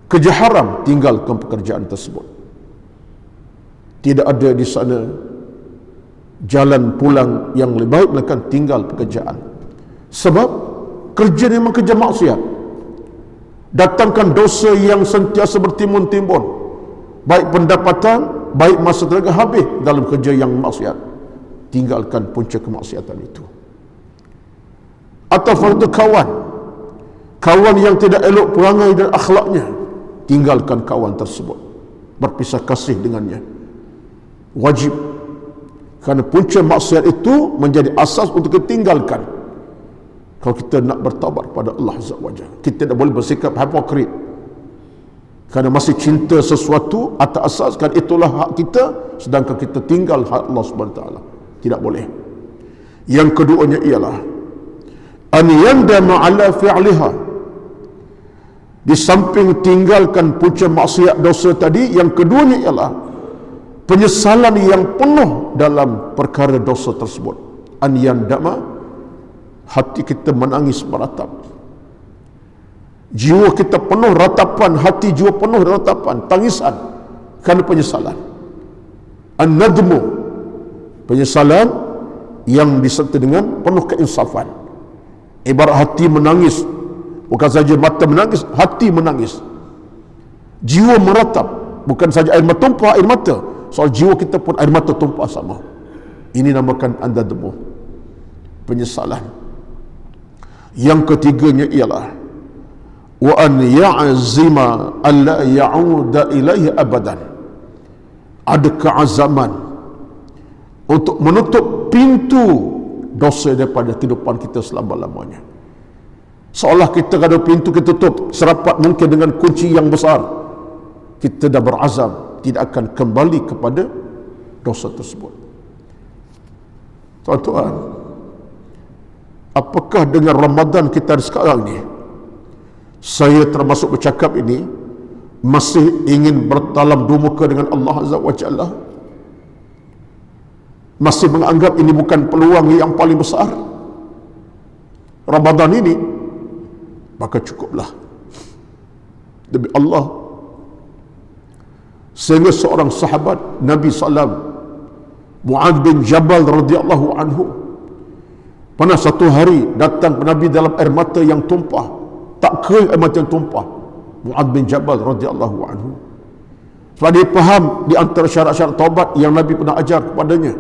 Kerja haram, tinggalkan pekerjaan tersebut. Tidak ada di sana jalan pulang yang lebih baik, melainkan tinggal pekerjaan. Sebab kerja ni memang kerja maksiat. Datangkan dosa yang sentiasa bertimbun-timbun, baik pendapatan, baik masa tenaga habis dalam kerja yang maksiat. Tinggalkan punca kemaksiatan itu. Atau itu kawan yang tidak elok perangai dan akhlaknya, tinggalkan kawan tersebut, berpisah kasih dengannya. Wajib, kerana punca maksiat itu menjadi asas untuk ditinggalkan. Kalau kita nak bertaubat kepada Allah Azza wa Jalla, kita tidak boleh bersikap hipokrit kerana masih cinta sesuatu atas asaskan itulah hak kita, sedangkan kita tinggal hak Allah Subhanahu wa taala. Tidak boleh. Yang keduanya ialah an yandama ala fi'liha. Di samping tinggalkan punca maksiat dosa tadi, yang keduanya ialah penyesalan yang penuh dalam perkara dosa tersebut. An yandama, hati kita menangis meratap, jiwa kita penuh ratapan, hati jiwa penuh ratapan, tangisan kerana penyesalan. An-nadmu, penyesalan yang disertai dengan penuh keinsafan. Ibarat hati menangis, bukan saja mata menangis, hati menangis, jiwa meratap, bukan saja air mata tumpah, air mata, soal jiwa kita pun air mata tumpah sama. Ini namakan an-nadmu, penyesalan. Yang ketiganya ialah wa an ya'zima alla ya'uda ilaihi abadan. Ada keazaman untuk menutup pintu dosa daripada kehidupan kita selama-lamanya. Seolah kita ada pintu kita tutup serapat mungkin dengan kunci yang besar. Kita dah berazam tidak akan kembali kepada dosa tersebut. Tuan-tuan, apakah dengan Ramadan kita sekarang ni, saya termasuk bercakap ini, masih ingin bertalam dua muka dengan Allah Azza wa Jalla? Masih menganggap ini bukan peluang yang paling besar Ramadan ini? Maka cukuplah demi Allah. Sehingga seorang sahabat Nabi SAW, Mu'adz bin Jabal radhiyallahu anhu, pernah satu hari datang Nabi dalam air mata yang tumpah, tak kering air mata yang tumpah. Mu'adz bin Jabal radhiyallahu anhu, sebab dia faham di antara syarat-syarat taubat yang Nabi pernah ajar kepadanya.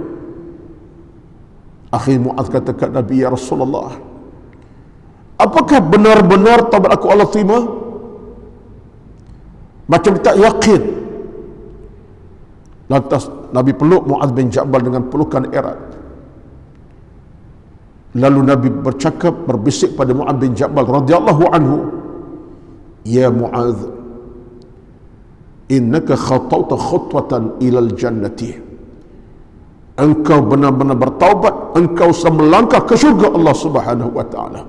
Akhir Mu'adz kata kat Nabi, ya Rasulullah, apakah benar-benar taubat aku Allah terima? Macam tak yakin. Lantas Nabi peluk Mu'adz bin Jabal dengan pelukan erat. Lalu Nabi berbisik pada Mu'adz bin Jabal radhiyallahu anhu, ya Mu'adz, innaka khatawta khutwatan ilal jannati. Engkau benar-benar bertaubat, engkau sedang melangkah ke syurga Allah Subhanahu wa taala.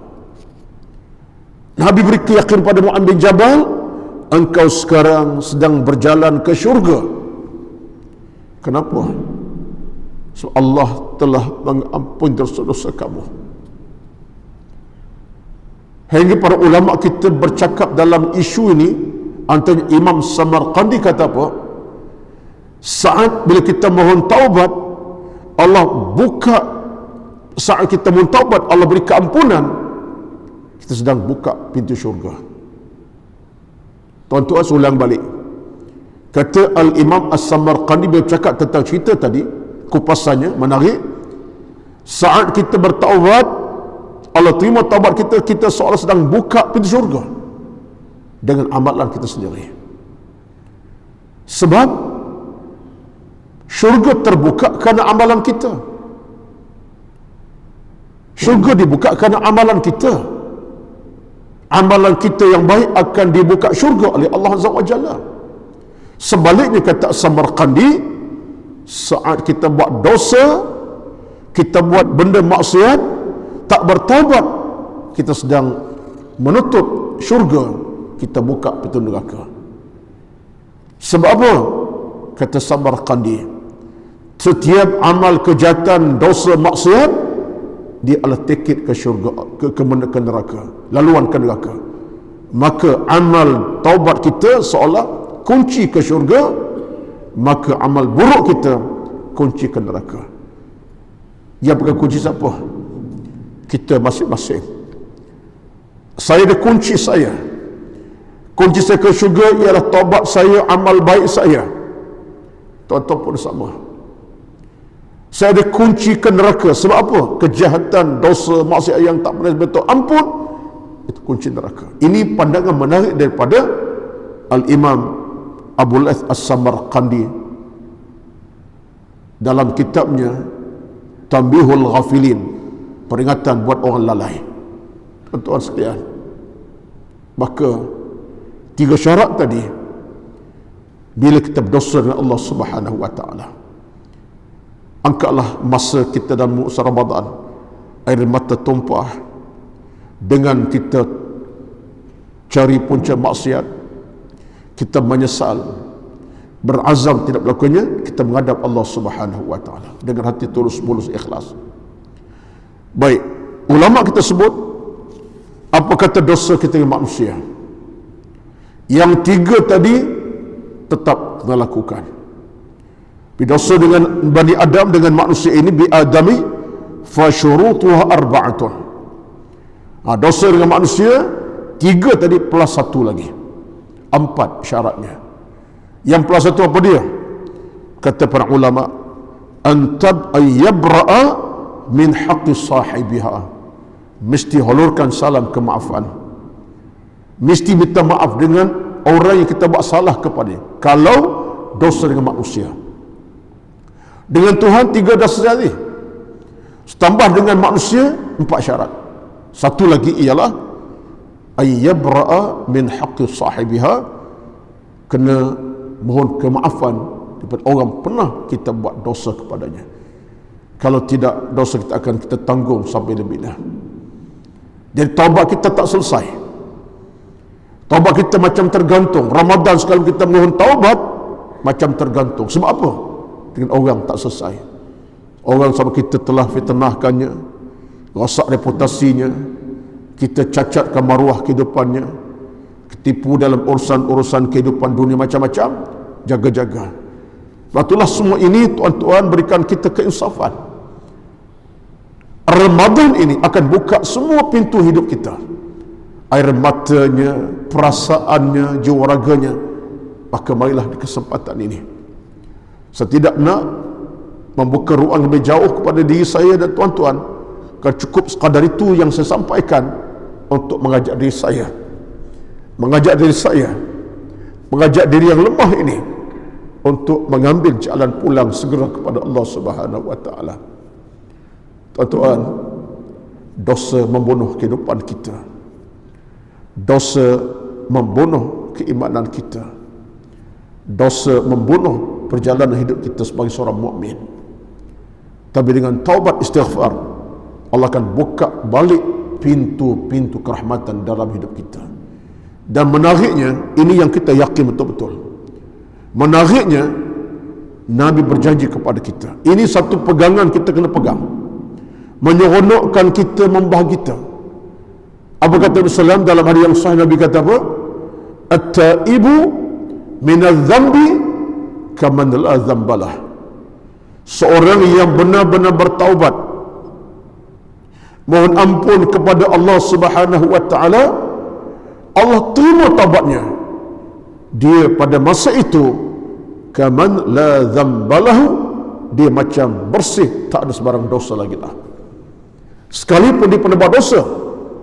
Nabi beri keyakinan pada Mu'adz bin Jabal, engkau sekarang sedang berjalan ke syurga. Kenapa? So Allah telah mengampuni dosa-dosa kamu. Hingga para ulama kita bercakap dalam isu ini, antara Imam Samarqandi kata apa? Saat bila kita mohon taubat, Allah buka, saat kita mohon taubat, Allah beri keampunan, kita sedang buka pintu syurga. Tuan-tuan, ulang balik. Kata Al-Imam As-Samarqandi bercakap tentang cerita tadi, kupasannya menarik. Saat kita bertaubat, Allah terima taubat kita, kita seolah sedang buka pintu syurga dengan amalan kita sendiri. Sebab syurga terbuka kerana amalan kita. Syurga dibuka kerana amalan kita. Amalan kita yang baik akan dibuka syurga oleh Allah Azza wa Jalla. Sebaliknya kata Samarqandi, saat kita buat dosa, kita buat benda maksiat, tak bertaubat, kita sedang menutup syurga, kita buka pintu neraka. Sebab apa? Kata Samarqandi, setiap amal kejahatan, dosa, maksiat, dia adalah tiket ke syurga, ke neraka, laluan ke neraka. Maka amal taubat kita seolah kunci ke syurga, maka amal buruk kita kunci ke neraka. Yang bukan kunci siapa? Kita masing-masing. Saya ada kunci saya. Kunci saya ke syurga ialah taubat saya, amal baik saya. Tuan-tuan pun sama. Saya ada kunci ke neraka. Sebab apa? Kejahatan, dosa, maksiat yang tak pernah betul ampun, itu kunci neraka. Ini pandangan menarik daripada Al-Imam Abu Laith As-Samarqandi dalam kitabnya Tanbihul Ghafilin, peringatan buat orang lalai. Tuan-tuan sekalian, maka 3 syarat tadi, bila kita berdosa dengan Allah Subhanahu wa ta'ala, angkatlah masa kita dalam musim Ramadan, air mata tumpah dengan kita cari punca maksiat, kita menyesal, berazam tidak melakukannya, kita menghadap Allah Subhanahu wa ta'ala dengan hati tulus mulus ikhlas. Baik, ulama kita sebut apa kata dosa kita dengan manusia. Yang 3 tadi tetap kita lakukan. Dosa dengan Bani Adam, dengan manusia ini, bi adami fa syurutuha arba'atun. Dosa dengan manusia 3 tadi plus 1 lagi, 4 syaratnya. Yang plus 1 apa dia? Kata para ulama, antab ayyabra'a min haqqi sahibiha, mesti hulurkan salam kemaafan, mesti minta maaf dengan orang yang kita buat salah kepada. Kalau dosa dengan manusia, dengan Tuhan 3 dosa tadi, tambah dengan manusia 4 syarat. 1 lagi ialah ayyabra'a min haqqi sahibiha, kena mohon kemaafan daripada orang pernah kita buat dosa kepadanya. Kalau tidak, dosa kita akan kita tanggung sampai bila-bila. Jadi taubat kita tak selesai. Taubat kita macam tergantung. Ramadan sekali kita mohon taubat, macam tergantung. Sebab apa? Dengan orang tak selesai. Orang sama kita telah fitnahkannya, rosak reputasinya, kita cacatkan maruah kehidupannya, ketipu dalam urusan-urusan kehidupan dunia macam-macam. Jaga-jaga. Itulah semua ini tuan-tuan berikan kita keinsafan. Ramadan ini akan buka semua pintu hidup kita. Air matanya, perasaannya, jiwa raganya. Maka marilah di kesempatan ini, saya tidak nak membuka ruang lebih jauh kepada diri saya dan tuan-tuan. Kan cukup sekadar itu yang saya sampaikan untuk mengajak diri saya, mengajak diri yang lemah ini untuk mengambil jalan pulang segera kepada Allah Subhanahu wa ta'ala. Tuan-tuan, dosa membunuh kehidupan kita, dosa membunuh keimanan kita, dosa membunuh perjalanan hidup kita sebagai seorang mukmin. Tapi dengan taubat istighfar, Allah akan buka balik pintu-pintu kerahmatan dalam hidup kita. Dan menariknya, ini yang kita yakin betul-betul. Menariknya, Nabi berjanji kepada kita, ini satu pegangan kita kena pegang, menyeronokkan kita, membahagia. Apa kata Rasulullah dalam hadis yang sahih? Nabi kata apa? At-taibu minadz-dzambi kaman la dzambalah. Seorang yang benar-benar bertaubat, mohon ampun kepada Allah Subhanahu wa ta'ala, Allah terima taubatnya. Dia pada masa itu kaman la dzambalahu, dia macam bersih, tak ada sebarang dosa lagi lah. Sekalipun dia pernah buat dosa,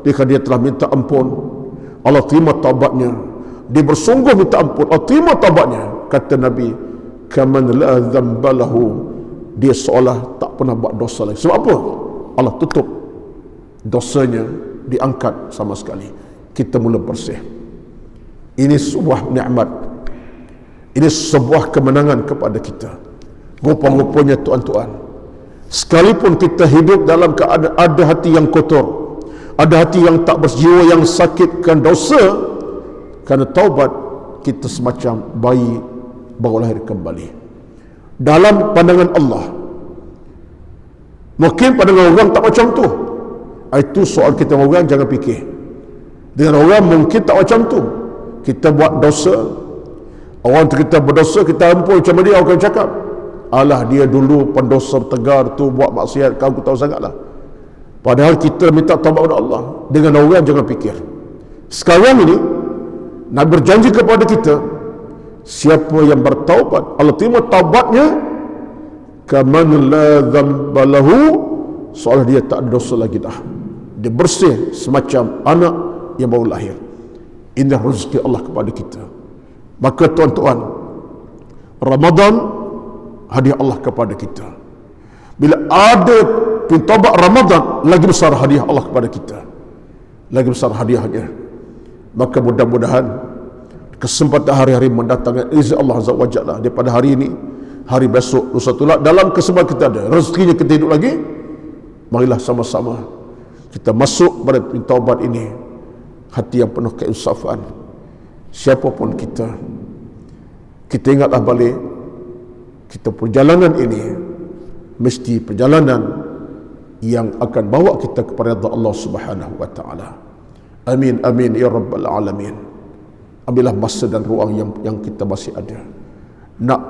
dia telah minta ampun, Allah terima taubatnya. Dia bersungguh minta ampun, Allah terima taubatnya. Kata Nabi, kaman la dzambalahu, dia seolah tak pernah buat dosa lagi. Sebab apa? Allah tutup dosanya, diangkat sama sekali. Kita mula bersih. Ini sebuah nikmat, ini sebuah kemenangan kepada kita. Rupa-rupanya tuan-tuan, sekalipun kita hidup dalam keadaan ada hati yang kotor, ada hati yang tak berjiwa, yang sakitkan dosa, kerana taubat kita semacam bayi baru lahir kembali. Dalam pandangan Allah, mungkin pandangan orang tak macam tu. Itu soal kita orang, jangan fikir. Dengan orang mungkin tak macam tu. Kita buat dosa, orang kita berdosa, kita ampun macam dia, orang cakap, alah dia dulu pendosa tegar tu, buat maksiat, kau tahu sangatlah. Padahal kita minta taubat kepada Allah. Dengan orang jangan fikir. Sekarang ini Nabi berjanji kepada kita, siapa yang bertaubat, Allah terima taubatnya, kaman la dzamba lahu, seolah dia tak ada dosa lagi dah. Dia bersih semacam anak yang baru lahir. Ini rezeki Allah kepada kita. Maka tuan-tuan, Ramadan hadiah Allah kepada kita. Bila ada taubat Ramadan, lagi besar hadiah Allah kepada kita, lagi besar hadiahnya. Maka mudah-mudahan kesempatan hari-hari mendatang izin Allah Azza wa Jalla, daripada hari ini, hari besok, lusa tulak, dalam kesempatan kita ada rezekinya, kita hidup lagi, marilah sama-sama kita masuk pada taubat ini, hati yang penuh keinsafan. Siapapun kita ingatlah balik, kita perjalanan ini mesti perjalanan yang akan bawa kita kepada Allah Subhanahu wa taala. Amin amin ya rabbal alamin. Ambillah masa dan ruang yang kita masih ada. Nak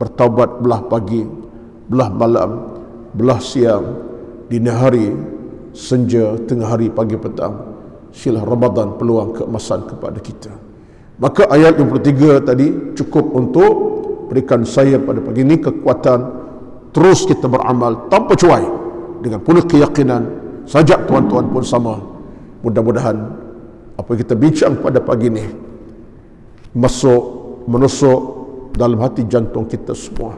bertaubat belah pagi, belah malam, belah siang, dini hari, senja, tengah hari, pagi, petang, silah Ramadan peluang keemasan kepada kita. Maka ayat 23 tadi cukup untuk berikan saya pada pagi ini kekuatan terus kita beramal tanpa cuai, dengan penuh keyakinan. Sajak tuan-tuan pun sama. Mudah-mudahan apa yang kita bincang pada pagi ini menusuk dalam hati jantung kita semua.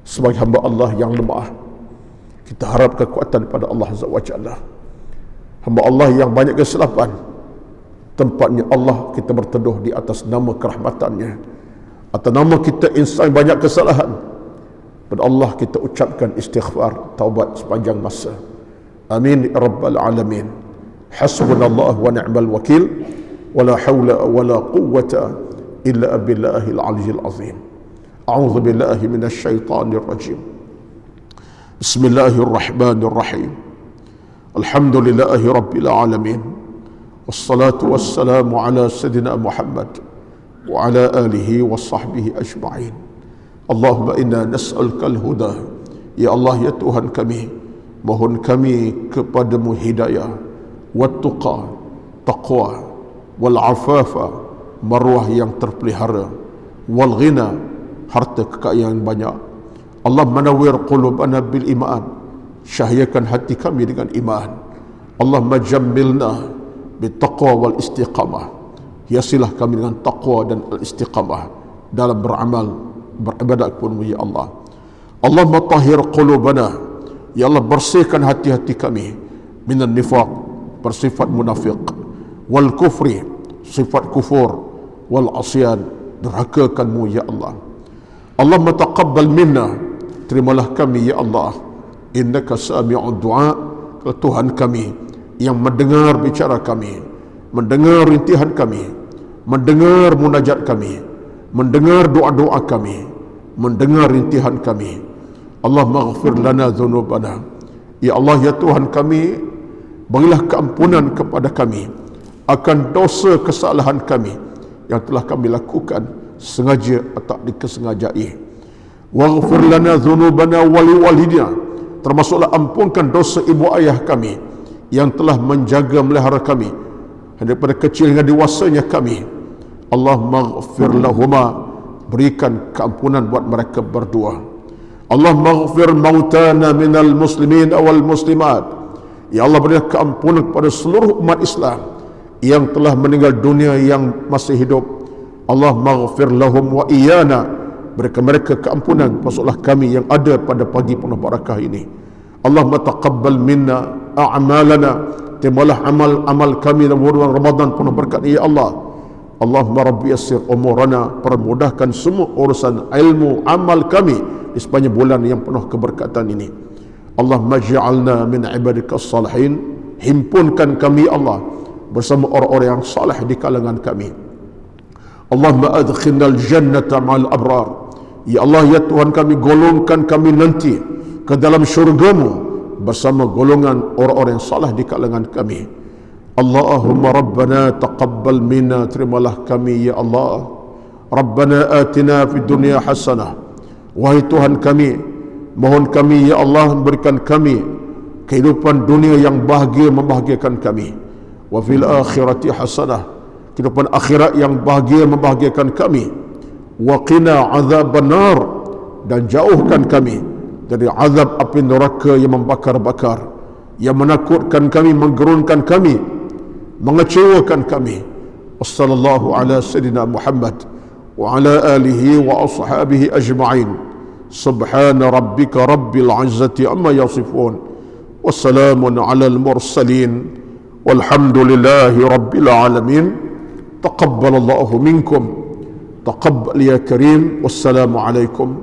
Sebagai hamba Allah yang lemah, kita harap kekuatan pada Allah Azza wa Jalla. Hamba Allah yang banyak kesilapan, tempatnya Allah kita berteduh di atas nama kerahmatannya. Atas nama kita insan banyak kesalahan, pada Allah kita ucapkan istighfar, taubat sepanjang masa. Amin ya rabbal alamin. Hasbunallah wa ni'mal wakil, wala hawla wala quwwata illa billahil aliyyil azim. A'udzu billahi minasy syaithanir rajim. Bismillahirrahmanirrahim. Alhamdulillahi rabbil alamin. Wassalatu wassalamu ala sayyidina Muhammad wa ala alihi wa sahbihi ajma'in. Allahumma inna nas'aluka al-huda. Ya Allah, ya Tuhan kami, mohon kami kepadamu hidayah, wat-tuqa, taqwa, wal-afafa, marwah yang terpelihara, wal-ghina, harta kekayaan banyak. Allah manawwir qulubana bil iman, syahiyakan hati kami dengan iman. Allah majammilna bit taqwa wal istiqamah, hiasilah kami dengan taqwa dan al-istiqamah dalam beramal, beribadat pun ya Allah. Allah matahhir qulubana, ya Allah bersihkan hati-hati kami minan nifaq, bersifat munafik, wal kufri, sifat kufur, wal asyan, derhakakanmu ya Allah. Allah mataqabbal minna, terimalah kami ya Allah. Innaka sami'ud du'a, Tuhan kami yang mendengar bicara kami, mendengar rintihan kami, mendengar munajat kami, mendengar doa-doa kami, mendengar rintihan kami. Allah maghfir lana dhunubana, ya Allah ya Tuhan kami, berilah keampunan kepada kami akan dosa kesalahan kami yang telah kami lakukan sengaja atau dikesengajai. Waghfir lana dhunubana wali walidina, termasuklah ampunkan dosa ibu ayah kami yang telah menjaga melihara kami daripada kecil hingga dewasanya kami. Allah maghfir lahuma, berikan keampunan buat mereka berdua. Allah maghfir mautana minal muslimin wal muslimat, ya Allah berikan keampunan kepada seluruh umat Islam yang telah meninggal dunia yang masih hidup. Allah maghfir lahum wa iyana, berikan mereka keampunan, masuklah kami yang ada pada pagi penuh barakah ini. Allahumma taqabbal minna a'malana, terimalah amal-amal kami dalam bulan Ramadan penuh berkat ya Allah. Allahumma rabbi yassir umurana, permudahkan semua urusan ilmu amal kami di sepanjang bulan yang penuh keberkatan ini. Allahumma ja'alna min ibadika salihin, himpunkan kami Allah bersama orang-orang yang saleh di kalangan kami. Allahumma adkhilnal jannata ma'al abrar. Ya Allah, ya Tuhan kami, golongkan kami nanti ke dalam syurga-Mu bersama golongan orang-orang yang salah di kalangan kami. Allahumma Rabbana taqabbal minna, terimalah kami ya Allah. Rabbana atina fid dunya hasanah. Wahai Tuhan kami, mohon kami ya Allah, berikan kami kehidupan dunia yang bahagia, membahagiakan kami. Wa fil akhirati hasanah, kehidupan akhirat yang bahagia, membahagiakan kami. Wa qina azaban nar, dan jauhkan kami dari azab api neraka yang membakar-bakar, yang menakutkan kami, menggerunkan kami, mengecewakan kami. Wassallallahu ala sayyidina Muhammad wa ala alihi wa ashabihi ajma'in. Subhana rabbika rabbil izzati amma yasifun. Wassalamun ala al-mursalin. Walhamdulillahi rabbil alamin. Taqabbalallahu minkum. Taqabbal ya karim. Wassalamu alaikum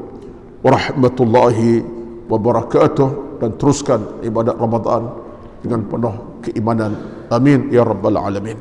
warahmatullahi wabarakatuh. Dan teruskan ibadat Ramadan dengan penuh keimanan. Amin ya rabbal alamin.